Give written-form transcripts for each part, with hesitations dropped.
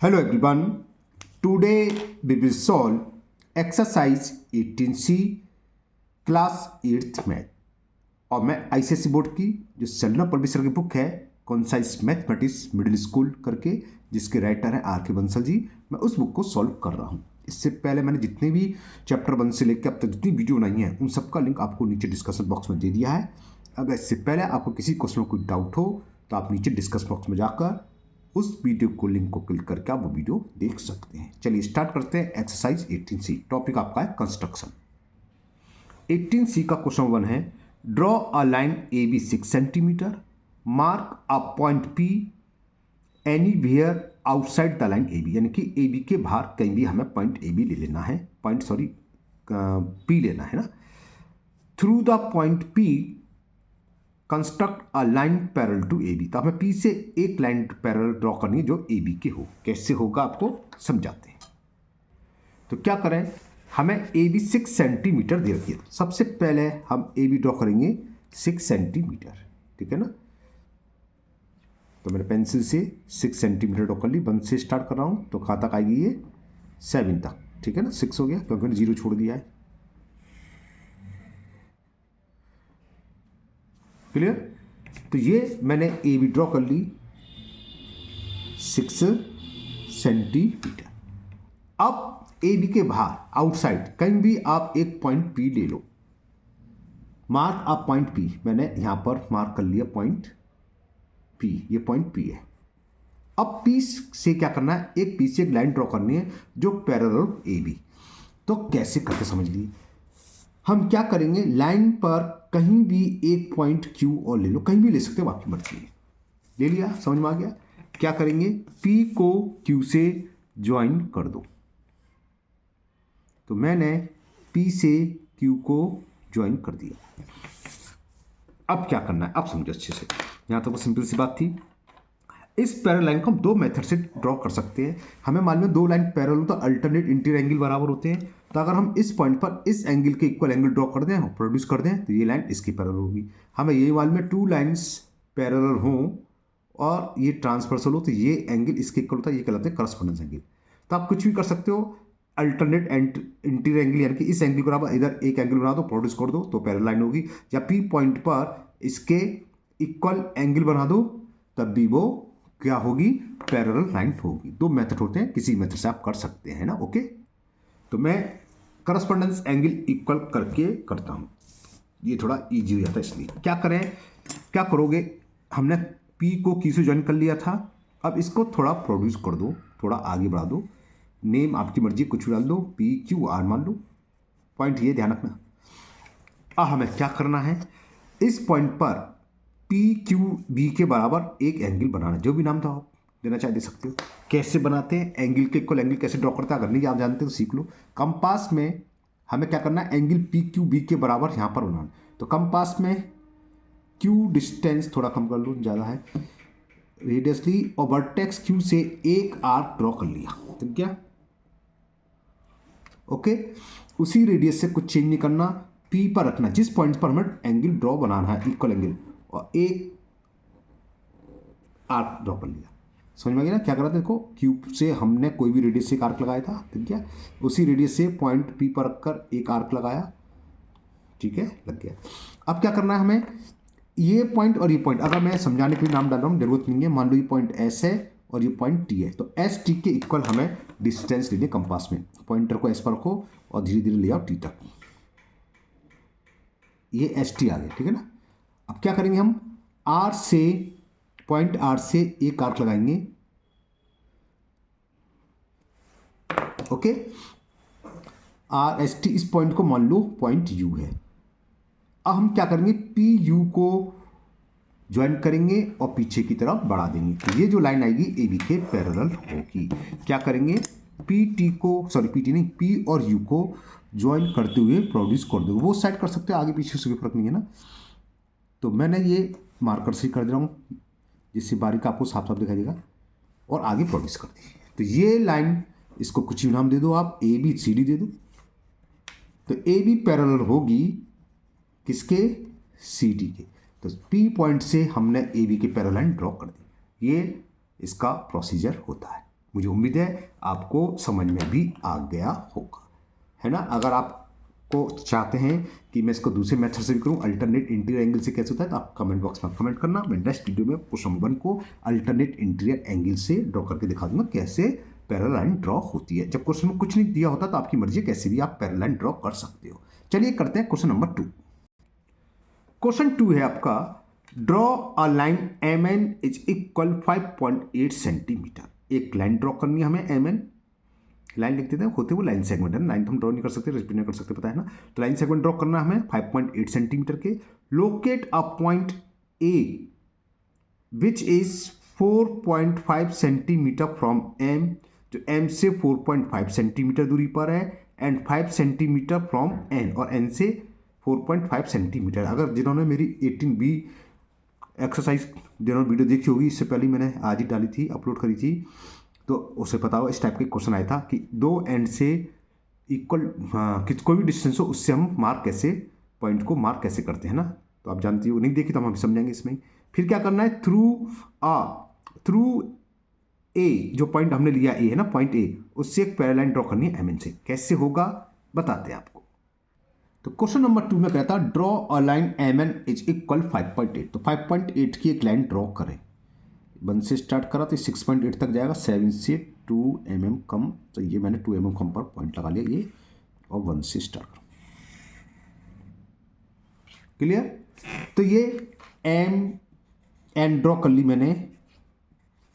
Hello everyone. Today we will solve exercise 18C class 8th math. और मैं ICSE board की जो सेल्ना publisher की बुक है कॉन्साइज मैथमेटिक्स मिडिल स्कूल करके, जिसके राइटर हैं आर के बंसल जी, मैं उस बुक को सॉल्व कर रहा हूँ। इससे पहले मैंने जितने भी चैप्टर 1 से लेकर अब तक जितनी वीडियो बनाई है उन सबका लिंक आपको नीचे डिस्कशन बॉक्स में दे दिया है। अगर इससे पहले आपको किसी क्वेश्चन में कोई डाउट हो तो आप नीचे डिस्कस बॉक्स में जाकर उस वीडियो को लिंक को क्लिक करके आप वो वीडियो देख सकते हैं। चलिए स्टार्ट करते हैं एक्सरसाइज 18C। टॉपिक आपका है कंस्ट्रक्शन। 18C का क्वेश्चन 1 है, draw a line A B 6 centimetre, mark a point P anywhere outside the line A B. यानी कि ए बी के बाहर कहीं भी हमें पॉइंट ए बी ले लेना है, पी लेना है ना। Through the point P construct a line parallel to A B. तो हमें पी से एक लाइन पैरेलल ड्रॉ करनी है जो ए बी के हो। कैसे होगा आपको समझाते हैं। तो क्या करें, हमें ए बी 6 सेंटीमीटर दे रखी है। सबसे पहले हम ए बी ड्रॉ करेंगे 6 सेंटीमीटर, ठीक है ना। तो मैंने पेंसिल से 6 सेंटीमीटर ड्रॉ कर ली। 1 से स्टार्ट कर रहा हूँ तो कहाँ तक आएगी ये 7 तक, ठीक है ना। 6 हो गया क्योंकि मैंने 0 छोड़ दिया है। क्लियर। तो ये मैंने ए बी ड्रॉ कर ली 6 सेंटीमीटर। अब ए बी के बाहर आउटसाइड कहीं भी आप एक पॉइंट पी ले लो। मार्क आप पॉइंट पी, मैंने यहां पर मार्क कर लिया पॉइंट पी, ये पॉइंट पी है। अब पी से क्या करना है, एक पी से एक लाइन ड्रॉ करनी है जो पैरेलल ए बी। तो कैसे करते समझ लीजिए। हम क्या करेंगे, लाइन पर कहीं भी एक पॉइंट क्यू और ले लो, कहीं भी ले सकते हो, आपकी मर्जी है। ले लिया, समझ में आ गया। क्या करेंगे, पी को क्यू से ज्वाइन कर दो। तो मैंने पी से क्यू को ज्वाइन कर दिया। अब क्या करना है, अब समझो अच्छे से। यहां तक तो सिंपल सी बात थी। इस पैरेलल लाइन को हम 2 मेथड से ड्रॉ कर सकते हैं। हमें मालूम है 2 लाइन पैरेलल तो अल्टरनेट इंटीरियर एंगल बराबर होते हैं। तो अगर हम इस पॉइंट पर इस एंगल के इक्वल एंगल ड्रॉ कर दें, प्रोड्यूस कर दें, तो ये लाइन इसकी पैरेलल होगी। हमें यही मालूम है 2 लाइन्स पैरेलल हों और ये ट्रांसवर्सल हो तो ये एंगल इसके इक्वल होता है, ये कहलाते हैं करस्पॉन्डेंस एंगल। तो आप कुछ भी कर सकते हो। अल्टरनेट इंटीरियर एंगल यानी कि इस एंगल को आप इधर एक एंगल बना दो, प्रोड्यूस कर दो, तो पैरेलल लाइन होगी। या पी पॉइंट पर इसके इक्वल एंगल बना दो, तब भी वो क्या होगी, पैरेलल लाइन होगी। 2 मेथड होते हैं, किसी मेथड से आप कर सकते हैं ना। ओके, तो मैं करस्पॉन्डेंस एंगल इक्वल करके करता हूं, ये थोड़ा इजी हो जाता है। इसलिए क्या करें, क्या करोगे, हमने पी को क्यू से ज्वाइन कर लिया था। अब इसको थोड़ा प्रोड्यूस कर दो, थोड़ा आगे बढ़ा दो। नेम आपकी मर्जी कुछ भी डाल दो, पी क्यू आर मान लो। पॉइंट ये ध्यान रखना। अब हमें क्या करना है, इस पॉइंट पर पी क्यू बी के बराबर एक एंगल बनाना। जो भी नाम था आप देना चाहे दे सकते हो। कैसे बनाते हैं, एंगल के इक्वल एंगल कैसे ड्रॉ करते हैं, अगर नहीं आप जानते तो सीख लो। कंपास में हमें क्या करना है, एंगल पी क्यू बी के बराबर यहाँ पर बनाना। तो कंपास में क्यू डिस्टेंस थोड़ा कम कर लो, ज़्यादा है, रेडियसली, और वर्टेक्स क्यू से एक आर्क ड्रॉ कर लिया। तो क्या ओके, उसी रेडियस से कुछ चेंज नहीं करना, पी पर रखना जिस पॉइंट पर हमें एंगल ड्रॉ बनाना है, इक्वल एंगल, और एक आर्क ड्रॉ कर लिया। समझ में आ गया ना। क्या करा था, देखो क्यूब से हमने कोई भी रेडियस से एक आर्क लगाया था, ठीक है। उसी रेडियस से पॉइंट पी पर रखकर एक आर्क लगाया, ठीक है, लग गया। अब क्या करना है हमें, ये पॉइंट और ये पॉइंट, अगर मैं समझाने के लिए नाम डाल रहा हूँ जरूरत नहीं है। मान लो ये पॉइंट एस है और ये पॉइंट टी है, तो एस टी के इक्वल हमें डिस्टेंस लेनी है कंपास में। पॉइंटर को एस पर रखो और धीरे धीरे ले आओ टी तक। ये एस टी आ गया, ठीक है ना। अब क्या करेंगे हम, आर से पॉइंट आर से एक आर्क लगाएंगे, ओके। आर एस टी, इस पॉइंट को मान लो पॉइंट यू है। अब हम क्या करेंगे, पी यू को ज्वाइन करेंगे और पीछे की तरफ बढ़ा देंगे। तो ये जो लाइन आएगी ए बी के पैरेलल होगी। क्या करेंगे, पी टी को, सॉरी पी टी नहीं, पी और यू को ज्वाइन करते हुए प्रोड्यूस कर दो। वो साइड कर सकते हो, आगे पीछे से कोई फर्क नहीं है ना। तो मैंने ये मार्कर से कर दे रहा हूँ जिससे बारीक आपको साफ साफ दिखाई देगा, और आगे प्रोड्यूस कर दी। तो ये लाइन, इसको कुछ भी नाम दे दो आप, ए बी सी डी दे दो। तो ए बी पैरेलल होगी किसके, सी डी के। तो पी पॉइंट से हमने ए बी के पैरेलल लाइन ड्रॉ कर दी। ये इसका प्रोसीजर होता है। मुझे उम्मीद है आपको समझ में भी आ गया होगा, है ना। अगर आपको चाहते हैं कि मैं इसको दूसरे मेथड से भी करूं, अल्टरनेट इंटीरियर एंगल से कैसे होता है, तो आप कमेंट बॉक्स में कमेंट करना। मैं नेक्स्ट वीडियो में क्वेश्चन 1 को अल्टरनेट इंटीरियर एंगल से ड्रॉ करके दिखा दूंगा कैसे पैरेलल लाइन ड्रॉ होती है। जब क्वेश्चन में कुछ नहीं दिया होता तो आपकी मर्जी है, कैसे भी आप पैरेलल लाइन ड्रॉ कर सकते हो। चलिए करते हैं क्वेश्चन नंबर 2। क्वेश्चन 2 है आपका, draw a line M N is equal 5.8 centimetre. एक लाइन ड्रॉ करनी है हमें, एम एन लाइन लिख देते हैं, होते वो लाइन सेगमेंट है ना, लाइन तो हम ड्रॉ नहीं कर सकते, रिपीट नहीं कर सकते, पता है ना। तो लाइन सेगमेंट ड्रॉ करना है हमें 5.8 सेंटीमीटर के। Locate a point A which is 4.5 centimetre from M, जो एम से 4.5 सेंटीमीटर दूरी पर है, एंड 5 सेंटीमीटर फ्रॉम एन, और एन से 4.5 सेंटीमीटर। अगर जिन्होंने मेरी 18B एक्सरसाइज जिन्होंने वीडियो देखी होगी, इससे पहले मैंने आज ही डाली थी, अपलोड करी थी, तो उसे पता हो इस टाइप के क्वेश्चन आया था कि दो एंड से इक्वल कोई भी डिस्टेंस हो, उससे हम मार्क कैसे, पॉइंट को मार्क कैसे करते हैं ना। तो आप जानती हो, नहीं देखी तो हम अभी समझेंगे इसमें। फिर क्या करना है, थ्रू ए, जो पॉइंट हमने लिया ए है ना, पॉइंट ए, उससे एक पैरेलल लाइन ड्रॉ करनी है एम एन से। कैसे होगा बताते हैं आपको। तो क्वेश्चन नंबर 2 में कहता है, draw a line M N is equal 5.8। तो 5.8 की एक लाइन ड्रॉ करें। 1 से स्टार्ट करा तो 6.8 तक जाएगा, 7 से 2 mm कम, तो ये मैंने 2 mm कम पर पॉइंट लगा लिया ये, और 1 से स्टार्ट करो। क्लियर। तो ये एम एन ड्रॉ कर ली मैंने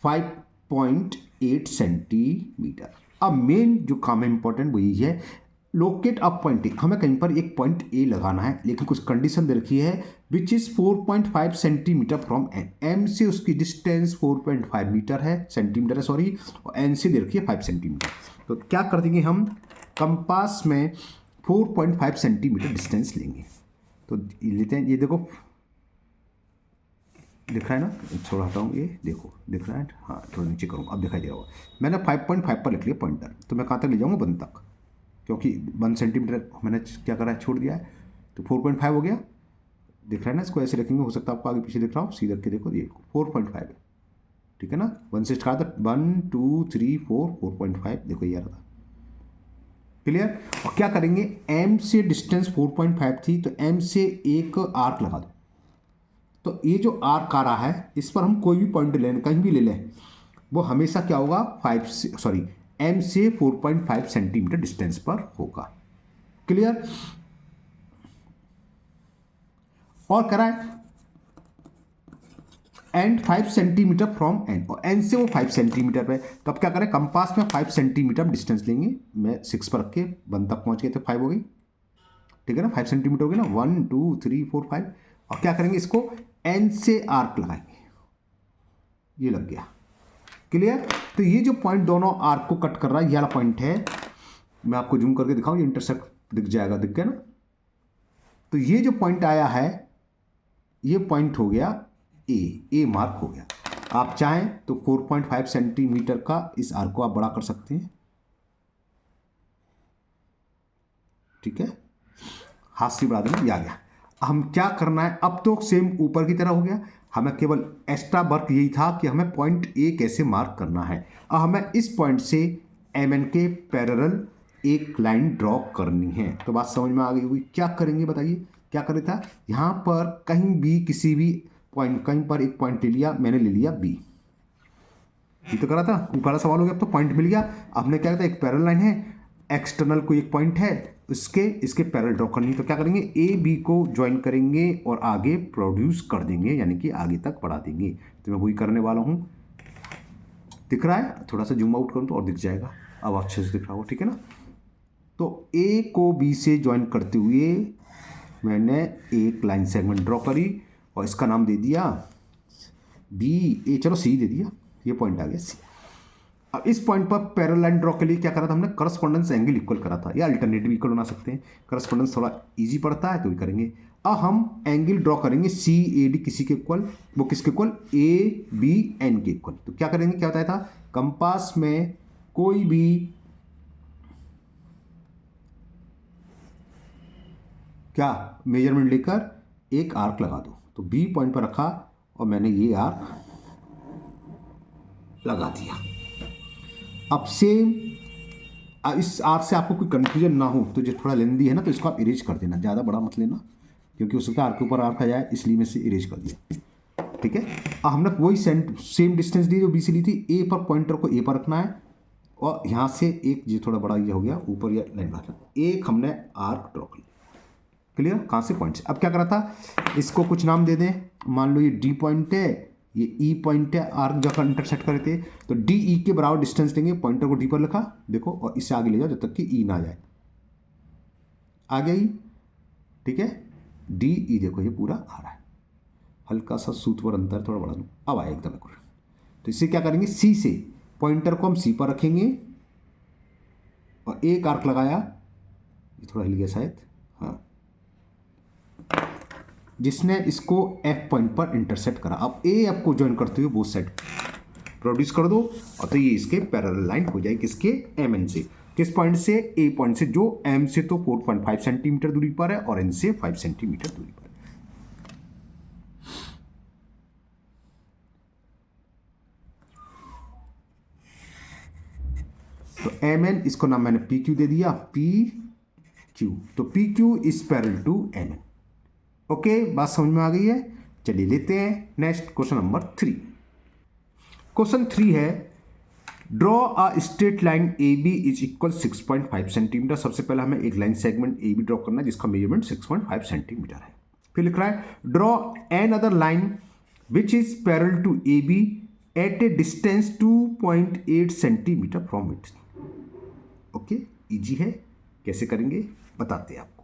5.8 सेंटीमीटर। अब मेन जो काम है इंपॉर्टेंट वो यही है, लोकेट अप पॉइंट ए। हमें कहीं पर एक पॉइंट ए लगाना है, लेकिन कुछ कंडीशन दे रखी है, which is 4.5 centimetre from N. M से उसकी डिस्टेंस 4.5 मीटर है, सेंटीमीटर है सॉरी, और एन से दे रखी है 5 सेंटीमीटर। तो क्या कर देंगे हम, कंपास में 4.5 सेंटीमीटर डिस्टेंस लेंगे। तो लेते हैं, ये देखो दिख रहा है ना, थोड़ा हटाऊँ, ये देखो दिख रहा है, हाँ थोड़ा नीचे करूँगा, अब दिखाई दे रहा होगा। मैंने 5.5 पर लिख लिया पॉइंटर, तो मैं कहाँ तक ले जाऊँगा, 1 तक, क्योंकि 1 सेंटीमीटर मैंने क्या करा है, छोड़ दिया है। तो 4.5 हो गया, दिख रहा है ना। इसको ऐसे रखेंगे, हो सकता है आपको आगे पीछे दिख रहा हो, सीधा के देखो, ये 4.5 है, ठीक है ना। 1 से स्टार्ट था, 1 2 3 4, 4.5 देखो ये आ रहा था। क्लियर। और क्या करेंगे, एम से डिस्टेंस 4.5 थी, तो एम से एक आर्क लगा दो। तो ये जो आर्क आ रहा है, इस पर हम कोई भी पॉइंट लें, कहीं भी ले लें, वो हमेशा क्या होगा, एम से 4.5 सेंटीमीटर डिस्टेंस पर होगा। क्लियर। और करा है एंड 5 सेंटीमीटर फ्रॉम एन, और एन से वो 5 सेंटीमीटर पे। तो अब क्या करें, कंपास में 5 सेंटीमीटर डिस्टेंस लेंगे। मैं 6 पर रख के 1 तक पहुंच गए थे, 5 हो गई, ठीक है ना, 5 सेंटीमीटर हो गई ना, 1 2 3 4 5। और क्या करेंगे, इसको एन से आर्क लगाएंगे, ये लग गया। क्लियर। तो ये जो पॉइंट दोनों आर्क को कट कर रहा है, ये वाला पॉइंट है, मैं आपको जूम करके दिखाऊं, ये इंटरसेक्ट दिख जाएगा, दिख गया ना। तो ये जो पॉइंट आया है, ये पॉइंट हो गया ए मार्क हो गया। आप चाहें तो 4.5 सेंटीमीटर का इस आर्क को आप बड़ा कर सकते हैं, ठीक है, हाथ से बढ़ा देना, ये आ गया। हम क्या करना है, अब तो सेम ऊपर की तरह हो गया, हमें केवल एक्स्ट्रा वर्क यही था कि हमें पॉइंट ए कैसे मार्क करना है। अब हमें इस पॉइंट से एम एन के पैरेलल एक लाइन ड्रॉ करनी है। तो बात समझ में आ गई होगी। क्या करेंगे बताइए, क्या करे था, यहाँ पर कहीं भी किसी भी पॉइंट, कहीं पर एक पॉइंट ले लिया, मैंने ले लिया बी, ये तो करा था, ऊपर वाला सवाल हो गया। अब तो पॉइंट मिल गया, अब हमने क्या कहता है, एक पैरेलल लाइन है, एक्सटर्नल कोई एक पॉइंट है, इसके पैरेलल ड्रॉ करनी है। तो क्या करेंगे, ए बी को ज्वाइन करेंगे और आगे प्रोड्यूस कर देंगे, यानी कि आगे तक बढ़ा देंगे। तो मैं वही करने वाला हूँ, दिख रहा है, थोड़ा सा जूम आउट करूँ तो और दिख जाएगा, अब अच्छे से दिख रहा हो, ठीक है ना। तो ए को बी से ज्वाइन करते हुए मैंने एक लाइन सेगमेंट ड्रॉ करी और इसका नाम दे दिया बी ए, चलो सी दे दिया, ये पॉइंट आ गया सी। अब इस पॉइंट पर पैरेलल लाइन ड्रॉ के लिए क्या करा था हमने, करस्पॉन्डेंस एंगल इक्वल करा था, या अल्टरनेटिव इक्वल बना सकते हैं। करस्पॉन्डेंस थोड़ा इजी पड़ता है तो भी करेंगे। अब हम एंगल ड्रॉ करेंगे सी ए डी किसी के इक्वल, वो किसके इक्वल, ए बी एन के इक्वल। तो क्या करेंगे, क्या बताया था, कंपास में कोई भी क्या मेजरमेंट लेकर एक आर्क लगा दो। तो बी पॉइंट पर रखा और मैंने ये आर्क लगा दिया। अब सेम इस आर से आपको कोई कंफ्यूजन ना हो तो जो थोड़ा लेंदी है ना, तो इसको आप इरेज कर देना, ज़्यादा बड़ा मत लेना, क्योंकि हो सकता है आर के ऊपर आर आ जाए, इसलिए मैं इसे इरेज कर दिया। ठीक है, अब हमने वही सेम डिस्टेंस ली जो बी से ली थी। ए पर पॉइंटर को ए पर रखना है, और यहाँ से एक ये थोड़ा बड़ा ये हो गया ऊपर, ये लाइन रखना, एक हमने आर्क ड्रॉ कर लिया। क्लियर, कहाँ से पॉइंट से। अब क्या करा था, इसको कुछ नाम दे दें, मान लो ये डी पॉइंट है, ये ई पॉइंट है, आर्क जब इंटरसेक्ट करे थे तो डी ई के बराबर डिस्टेंस लेंगे, पॉइंटर को डी पर लिखा, देखो, और इससे आगे ले जाओ जब तक कि ई ना जाए, आ गया ई। ठीक है, डी ई देखो ये पूरा आ रहा है, हल्का सा सूत्र पर अंतर थोड़ा बढ़ा दूँ, अब आया एकदम एक्यूरेट। तो इससे क्या करेंगे, सी से पॉइंटर को हम सी पर रखेंगे, और एक आर्क लगाया, ये थोड़ा हिल गया शायद, हाँ, जिसने इसको एफ पॉइंट पर इंटरसेक्ट करा। अब ए एफ को ज्वाइन करते हुए बोथ साइड प्रोड्यूस कर दो, और तो ये इसके पैरेलल लाइन हो जाए, किसके, एम एन से। किस पॉइंट से, ए पॉइंट से, जो एम से तो 4.5 सेंटीमीटर दूरी पर है और एन से 5 सेंटीमीटर दूरी पर है। तो एम एन, इसको नाम मैंने पी क्यू दे दिया, पी क्यू, तो P Q is parallel to M N. Okay, बात समझ में आ गई है। चलिए लेते हैं नेक्स्ट क्वेश्चन नंबर 3। क्वेश्चन 3 है, draw a straight line A B is equal 6.5 centimetre. सबसे पहले हमें एक line segment A B draw करना है जिसका मेजरमेंट 6.5 सेंटीमीटर है। फिर लिख रहा है, draw another line which is parallel to A B at a distance 2.8 centimetre from it. Okay, easy है, कैसे करेंगे बताते हैं आपको।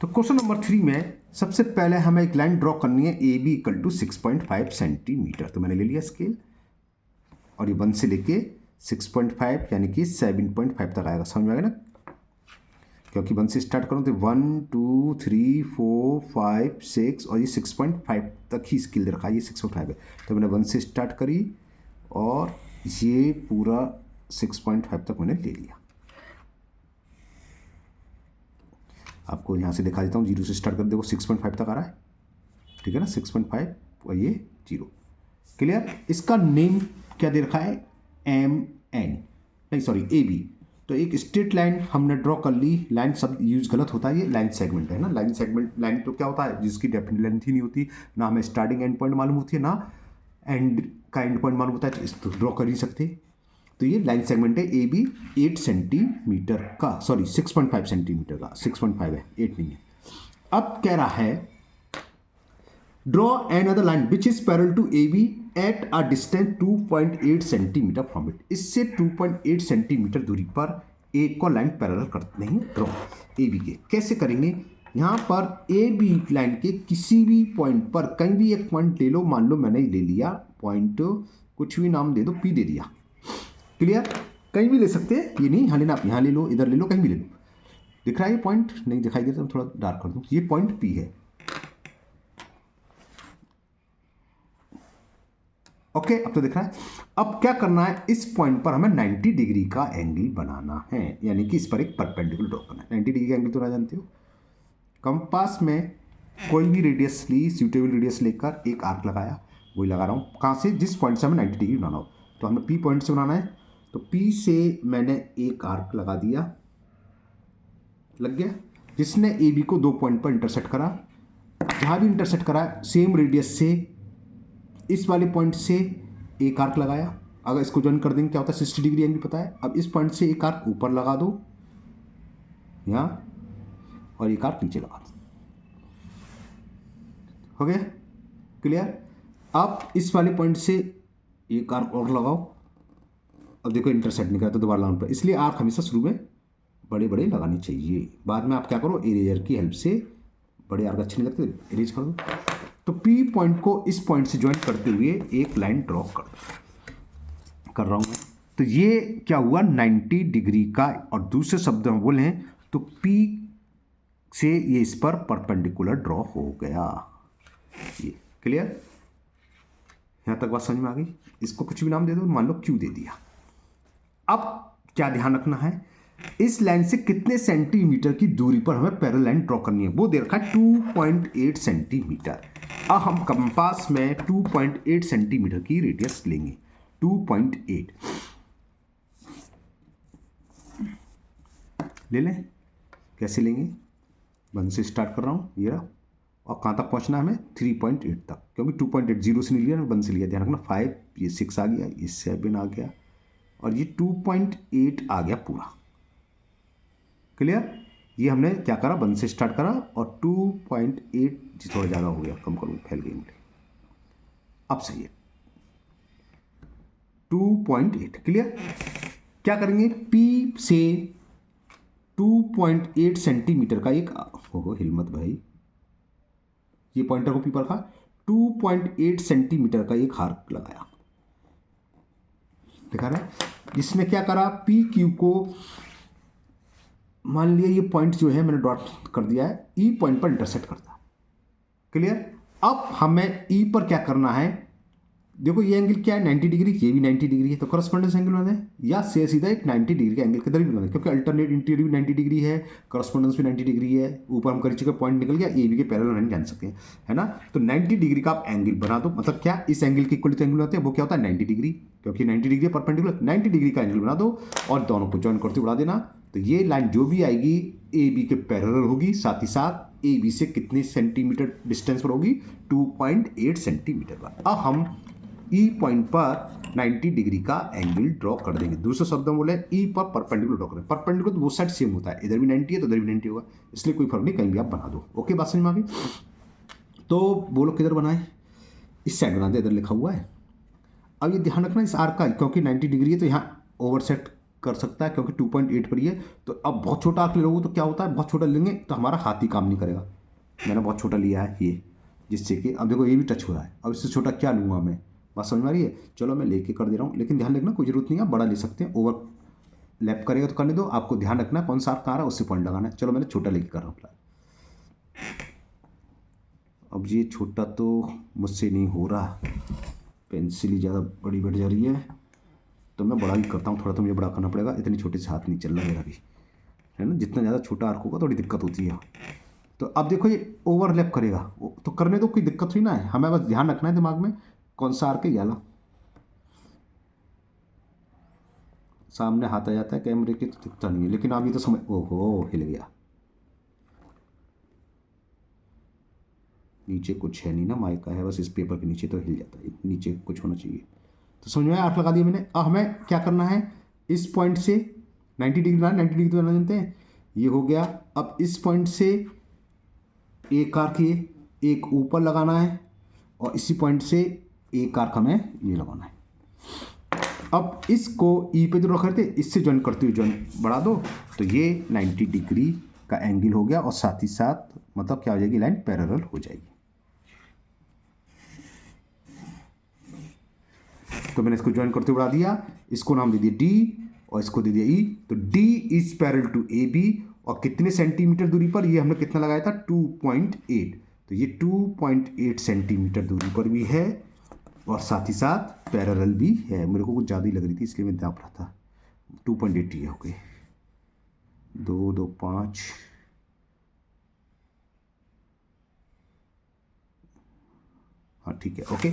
तो क्वेश्चन नंबर 3 में सबसे पहले हमें एक लाइन ड्रॉ करनी है, A B equal to 6.5 centimetre. तो मैंने ले लिया स्केल, और ये 1 से लेके 6.5 यानी कि 7.5 तक आएगा, समझ में आएगा ना, क्योंकि 1 से स्टार्ट करूँ तो 1 2 3 4 5 6 और ये 6.5 तक ही स्केल दे रखा है, ये 6.5 है। तो मैंने 1 से स्टार्ट करी और ये पूरा 6.5 तक मैंने ले लिया। आपको यहाँ से दिखा देता हूँ, 0 से स्टार्ट कर, देखो 6.5 तक आ रहा है, ठीक है ना, 6.5 और ये 0। क्लियर, इसका नेम क्या दे रखा है, एम एन, नहीं सॉरी ए बी। तो एक स्ट्रेट लाइन हमने ड्रॉ कर ली, लाइन शब्द यूज गलत होता है, ये लाइन सेगमेंट है ना, लाइन सेगमेंट, लाइन तो क्या होता है जिसकी डेफिनेट लेंथ ही नहीं होती, ना हमें स्टार्टिंग एंड पॉइंट मालूम होती है, ना एंड का एंड पॉइंट मालूम होता है, तो ड्रॉ कर ही सकते। तो ये लाइन सेगमेंट है ए बी 8 सेंटीमीटर का, सॉरी 6.5 सेंटीमीटर का, 6.5 है, 8 नहीं है। अब कह रहा है, draw another line which is parallel to A B at a distance 2.8 centimetre from it. इससे 2.8 सेंटीमीटर दूरी पर एक को लाइन पैरेलल करते हैं ड्रॉ ए बी के। कैसे करेंगे, यहाँ पर ए बी लाइन के किसी भी पॉइंट पर कहीं भी एक पॉइंट ले लो, मान लो मैंने ले लिया पॉइंट, कुछ भी नाम दे दो, पी दे दिया। क्लियर, कहीं भी ले सकते हैं, ये नहीं यहाँ लेना, आप यहाँ ले लो, इधर ले लो, कहीं भी ले लो। दिख रहा है ये पॉइंट, नहीं दिखाई देता, थोड़ा डार्क कर दूँ, ये पॉइंट पी है। ओके, अब तो दिख रहा है। अब क्या करना है, इस पॉइंट पर हमें 90 डिग्री का एंगल बनाना है, यानी कि इस पर एक परपेंडिकुलर ड्रॉ करना है। 90 डिग्री का एंगल तो ना जानते हो, कंपास में कोई भी रेडियस ली, सूटेबल रेडियस लेकर एक आर्क लगाया, वही लगा रहा हूँ, कहाँ से, जिस पॉइंट से हमें 90 डिग्री बनाना हो। तो हमें पी पॉइंट से बनाना है, तो पी से मैंने एक आर्क लगा दिया, लग गया, जिसने ए बी को 2 पॉइंट पर इंटरसेक्ट करा। जहाँ भी इंटरसेक्ट करा सेम रेडियस से इस वाले पॉइंट से एक आर्क लगाया। अगर इसको ज्वाइन कर देंगे क्या होता है, 60 डिग्री एंगल पता है। अब इस पॉइंट से एक आर्क ऊपर लगा दो यहाँ, और एक आर्क नीचे लगा दो, हो गया क्लियर। अब इस वाले पॉइंट से एक आर्क और लगाओ, अब देखो इंटरसेक्ट नहीं करा तो दोबारा लाइन पर, इसलिए आर्क हमेशा शुरू में बड़े बड़े लगाने चाहिए, बाद में आप क्या करो, इरेजर की हेल्प से, बड़े आर्क अच्छे नहीं लगते, इरेज कर दो। तो पी पॉइंट को इस पॉइंट से ज्वाइन करते हुए एक लाइन ड्रॉ कर रहा हूँ मैं। तो ये क्या हुआ, 90 डिग्री का, और दूसरे शब्द में बोले तो पी से ये इस पर परपेंडिकुलर ड्रॉ हो गया। ये क्लियर, यहाँ तक बात समझ में आ गई। इसको कुछ भी नाम दे दो, मान लो क्यू दे दिया। अब क्या ध्यान रखना है, इस लाइन से कितने सेंटीमीटर की दूरी पर हमें पैरेलल लाइन ड्रॉ करनी है, वो दे रखा है 2.8 सेंटीमीटर। अब हम कंपास में 2.8 सेंटीमीटर की रेडियस लेंगे, 2.8। ले लें। कैसे लेंगे? 1 से स्टार्ट कर रहा हूँ, ये रहा, और कहाँ तक पहुँचना है हमें? 3.8 तक, क्योंकि 2.8 0 से नहीं लिया, 1 से लिया। ध्यान रखना 5, ये 6 आ गया, ये 7 आ गया, और ये 2.8 आ गया पूरा। क्लियर? ये हमने क्या करा? 1 से स्टार्ट करा और 2.8 थोड़ा ज़्यादा हो गया, कम करूँ, फैल गई मेरे। अब सही है, 2.8। क्लियर? क्या करेंगे? P से 2.8 सेंटीमीटर का एक, हो हिम्मत भाई, ये पॉइंटर को P पर रखा, 2.8 सेंटीमीटर का एक आर्क लगाया। दिखा रहा है? जिसने क्या करा? PQ को मान लिया ये पॉइंट जो है मैंने डॉट कर दिया है, E पॉइंट पर इंटरसेक्ट करता है। क्लियर? अब हमें E पर क्या करना है? देखो ये एंगल क्या है? 90 डिग्री, ये भी 90 डिग्री है, तो करस्पॉन्डेंस एंगल बना दें, या से सीधा एक 90 डिग्री का एंगल किधर भी बना दें, क्योंकि अल्टरनेट इंटीरियर भी 90 डिग्री है, करस्पॉन्डेंस भी 90 डिग्री है, ऊपर हम कर चुके पॉइंट निकल गया, ए बी के पैरेलल नहीं जान सकते हैं, है ना। तो 90 डिग्री का आप एंगल बना दो, मतलब क्या? इस एंगल के इक्वल एंगल होते हैं, वो क्या होता है? 90 डिग्री, क्योंकि 90 डिग्री परपेंडिकुलर, 90 डिग्री का एंगल बना दो और दोनों को ज्वाइन करते उड़ा देना। तो ये लाइन जो भी आएगी ए बी के पैरेलल होगी, साथ ही साथ ए बी से कितने सेंटीमीटर डिस्टेंस पर होगी? 2.8 सेंटीमीटर पर। अब हम E पॉइंट पर 90 डिग्री का एंगल ड्रॉ कर देंगे। दूसरे शब्दों में बोले E पर परपेंडिकुलर ड्रॉ करें। परपेंडिकुलर तो वो साइड सेम होता है, इधर भी 90 है तो उधर भी 90 होगा, इसलिए कोई फर्क नहीं, कहीं भी आप बना दो। ओके, बात समझ में आ गई? तो बोलो किधर बनाए? इस साइड बना दे, इधर लिखा हुआ है। अब ये ध्यान रखना इस आर्क का, क्योंकि 90 डिग्री है तो यहाँ ओवरसेट कर सकता है, क्योंकि 2.8 पर ही है। तो अब बहुत छोटा आर्क ले लोगे तो क्या होता है? बहुत छोटा लेंगे तो हमारा हाथ ही काम नहीं करेगा। मैंने बहुत छोटा लिया है ये, जिससे कि अब देखो ये भी टच हो रहा है। अब इससे छोटा क्या लूँगा मैं? बात समझ में आ रही है? चलो मैं लेके कर दे रहा हूँ, लेकिन ध्यान रखना कोई जरूरत नहीं है, बड़ा ले सकते हैं, ओवर लैप करेगा तो करने दो। आपको ध्यान रखना कौन सा आर्क कहाँ रहा है, उससे पॉइंट लगाना है। चलो मैंने छोटा लेके कर रहा हूँ फिलहाल। अब ये छोटा तो मुझसे नहीं हो रहा, पेंसिल ही ज़्यादा बड़ी बढ़ जा रही है, तो मैं बड़ा ही करता हूँ थोड़ा, तो मुझे बड़ा करना पड़ेगा, इतनी छोटे से हाथ नहीं चल रहा मेरा भी, है ना। जितना ज़्यादा छोटा आर्क होगा थोड़ी दिक्कत होती है। तो अब देखो ये ओवरलैप करेगा, तो करने दो, कोई दिक्कत हुई ना है, हमें बस ध्यान रखना है दिमाग में कौन सा आर्क है। याला सामने हाथ आ जाता है कैमरे के तो दिखता नहीं है, लेकिन अब ये तो समझ, ओहो हिल गया। नीचे कुछ है नहीं ना, माइका है बस, इस पेपर के नीचे तो हिल जाता है, नीचे कुछ होना चाहिए। तो समझ में आया? आर्क लगा दिया मैंने। अब हमें क्या करना है? इस पॉइंट से 90 डिग्री बनाना, 90 डिग्री तो बनाना जानते हैं, ये हो गया। अब इस पॉइंट से एक आर्क ये एक ऊपर लगाना है, और इसी पॉइंट से एक आर्क हमें ये लगाना है। अब इसको ई पे जो करते, इससे ज्वाइन करते हुए ज्वाइन बढ़ा दो, तो ये 90 डिग्री का एंगल हो गया, और साथ ही साथ मतलब क्या हो जाएगी? लाइन पैरेलल हो जाएगी। तो मैंने इसको ज्वाइन करते हुए बढ़ा दिया, इसको नाम दे दिया डी और इसको दे दिया ई। तो D is parallel to A B, और कितने सेंटीमीटर दूरी पर? ये हमने कितना लगाया था? 2.8। तो ये 2.8 सेंटीमीटर दूरी पर भी है, और साथ ही साथ पैरेलल भी है। मेरे को कुछ ज़्यादा ही लग रही थी इसलिए मैं दाप रहा था। 2.8 ये हो गए, 2 2 5, हाँ ठीक है, ओके।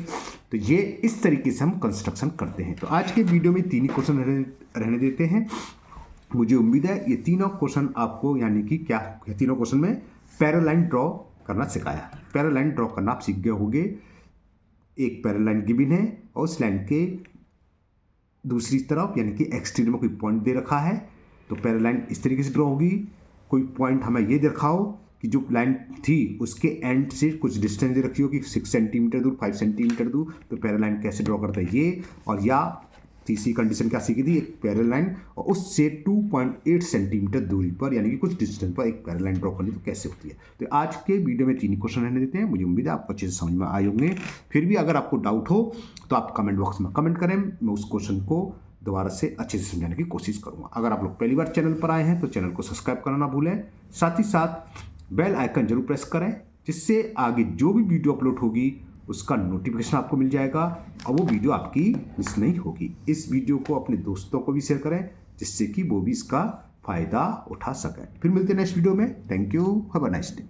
तो ये इस तरीके से हम कंस्ट्रक्शन करते हैं। तो आज के वीडियो में 3 ही क्वेश्चन रहने देते हैं। मुझे उम्मीद है ये तीनों क्वेश्चन आपको, यानी कि क्या, तीनों क्वेश्चन में पैरेलल लाइन ड्रॉ करना सिखाया। पैरेलल लाइन ड्रॉ करना आप सीख गए होंगे। एक पैरेलल लाइन गिवन है और उस लाइन के दूसरी तरफ यानी कि एक्सट्रीम में कोई पॉइंट दे रखा है, तो पैरेलल लाइन इस तरीके से ड्रॉ होगी। कोई पॉइंट हमें ये दे रखा हो कि जो लाइन थी उसके एंड से कुछ डिस्टेंस दे रखी हो कि 6 सेंटीमीटर दूर, 5 सेंटीमीटर दूर, तो पैरेलल लाइन कैसे ड्रॉ करता है ये। और या तीसरी कंडीशन क्या सीखी थी? एक पैरेलल लाइन और उससे 2.8 सेंटीमीटर दूरी पर यानी कि कुछ डिस्टेंस पर एक पैरेलल लाइन ड्रॉ करनी तो कैसे होती है। तो आज के वीडियो में 3 ही क्वेश्चन रहने देते हैं। मुझे उम्मीद है आपको अच्छे से समझ में आए होंगे। फिर भी अगर आपको डाउट हो तो आप कमेंट बॉक्स में कमेंट करें, मैं उस क्वेश्चन को दोबारा से अच्छे से समझाने की कोशिश करूँगा। अगर आप लोग पहली बार चैनल पर आए हैं तो चैनल को सब्सक्राइब करना ना भूलें, साथ ही साथ बेल आइकन जरूर प्रेस करें, जिससे आगे जो भी वीडियो अपलोड होगी उसका नोटिफिकेशन आपको मिल जाएगा और वो वीडियो आपकी मिस नहीं होगी। इस वीडियो को अपने दोस्तों को भी शेयर करें, जिससे कि वो भी इसका फ़ायदा उठा सकें। फिर मिलते हैं नेक्स्ट वीडियो में। Thank you, have a nice day.